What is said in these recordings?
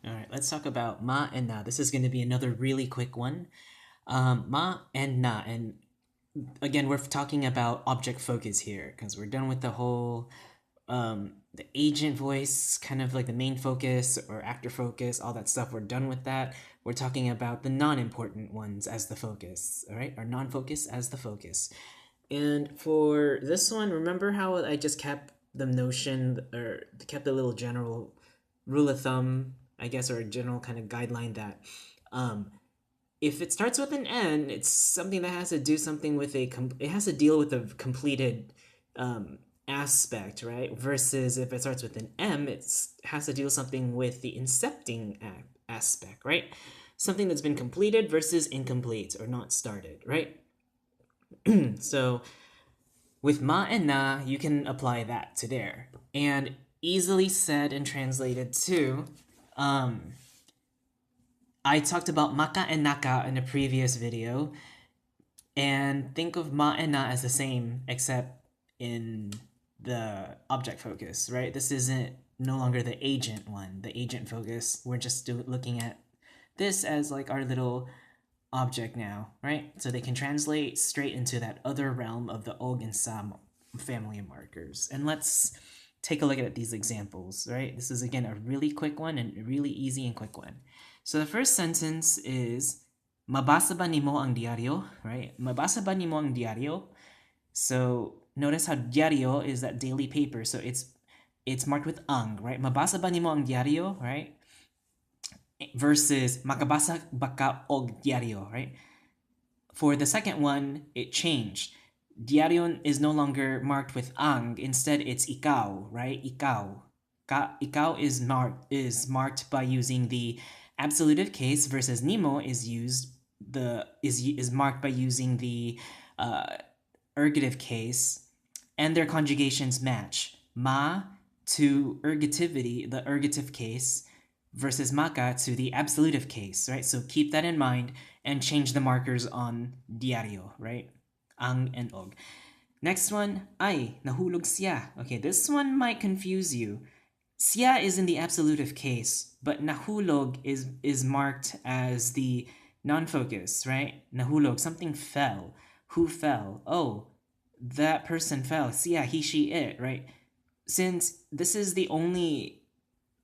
All right, let's talk about ma and na. This is going to be another really quick one. Ma and na. And again, we're talking about object focus here because we're done with the whole the agent voice, kind of like the main focus or actor focus, all that stuff. We're done with that. We're talking about the non-important ones as the focus, all right? Or non-focus as the focus. And for this one, remember how I just kept the notion or kept a little general rule of thumb, I guess, or a general kind of guideline that um, if it starts with an N, it's something that has to do something with it has to deal with a completed um, aspect, right? Versus if it starts with an M, it has to deal something with the incepting aspect, right? Something that's been completed versus incomplete or not started, right? So with ma and na, you can apply that to there. And easily said and translated to, I talked about maka and naka in a previous video, and think of ma and na as the same, except in the object focus, right? This isn't no longer the agent one, the agent focus. We're just looking at this as like our little object now, right? So they can translate straight into that other realm of the og and sa family of markers. And let's take a look at these examples, right? This is again a really quick one and a really easy and quick one. So the first sentence is mabasa ba nimo ang diaryo, right? Mabasa ba nimo ang diaryo? So notice how diaryo is that daily paper, so it's marked with ang, right? Mabasa ba nimo ang diaryo, right? Versus makabasa baka og diaryo, right? For the second one, it changed. Diaryo is no longer marked with ang. Instead, it's ikaw, right? Ikaw. Ikaw is marked by using the absolutive case versus nimo is marked by using the ergative case, and their conjugations match. Ma to ergativity, the ergative case, versus maka to the absolutive case, right? So keep that in mind and change the markers on diaryo, right? Ang and og. Next one, ay, nahulog siya. Okay, this one might confuse you. Siya is in the absolutive case, but nahulog is marked as the non-focus, right? Nahulog, something fell. Who fell? Oh, that person fell. Siya, he, she, it, right? Since this is the only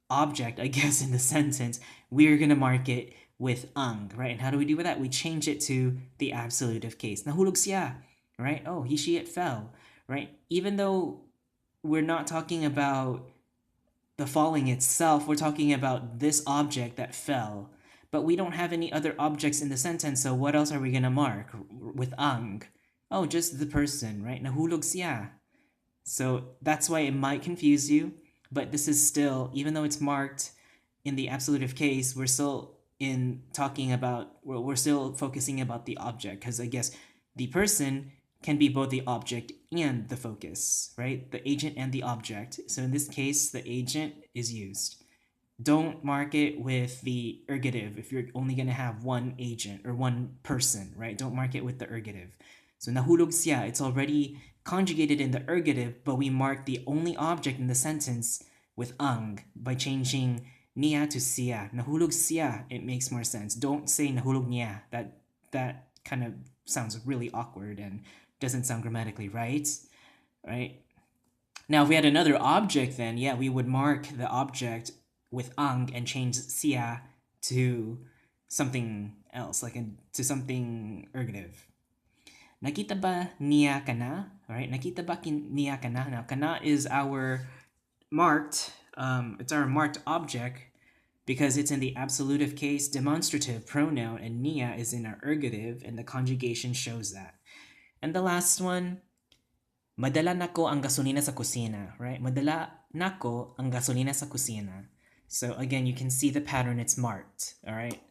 object, I guess, in the sentence, we're gonna mark it with ang, right? And how do we do with that? We change it to the absolutive case. Nahulog siya, right? Oh, he, she, it fell, right? Even though we're not talking about the falling itself, we're talking about this object that fell, but we don't have any other objects in the sentence, so what else are we gonna mark with ang? Oh, just the person, right? Nahulog siya. So that's why it might confuse you, but this is still, even though it's marked in the absolutive case, we're still we're still focusing about the object, because I guess the person can be both the object and the focus, right? The agent and the object. So in this case, the agent is used. Don't mark it with the ergative if you're only going to have one agent or one person, right? Don't mark it with the ergative. So nahulog siya, it's already conjugated in the ergative, but we mark the only object in the sentence with ang by changing niya to siya. Nahulog siya, it makes more sense. Don't say nahulog niya. That kind of sounds really awkward and doesn't sound grammatically right? Now, if we had another object, then yeah, we would mark the object with ang and change siya to something else, to something ergative. Nakita ba niya kana? Alright, nakita ba niya kana? Now, kana is our marked, it's our marked object because it's in the absolutive case demonstrative pronoun, and niya is in our ergative, and the conjugation shows that. And the last one, madala nako ang gasolina sa kusina, right? Madala nako ang gasolina sa kusina. So again, you can see the pattern, it's marked, all right?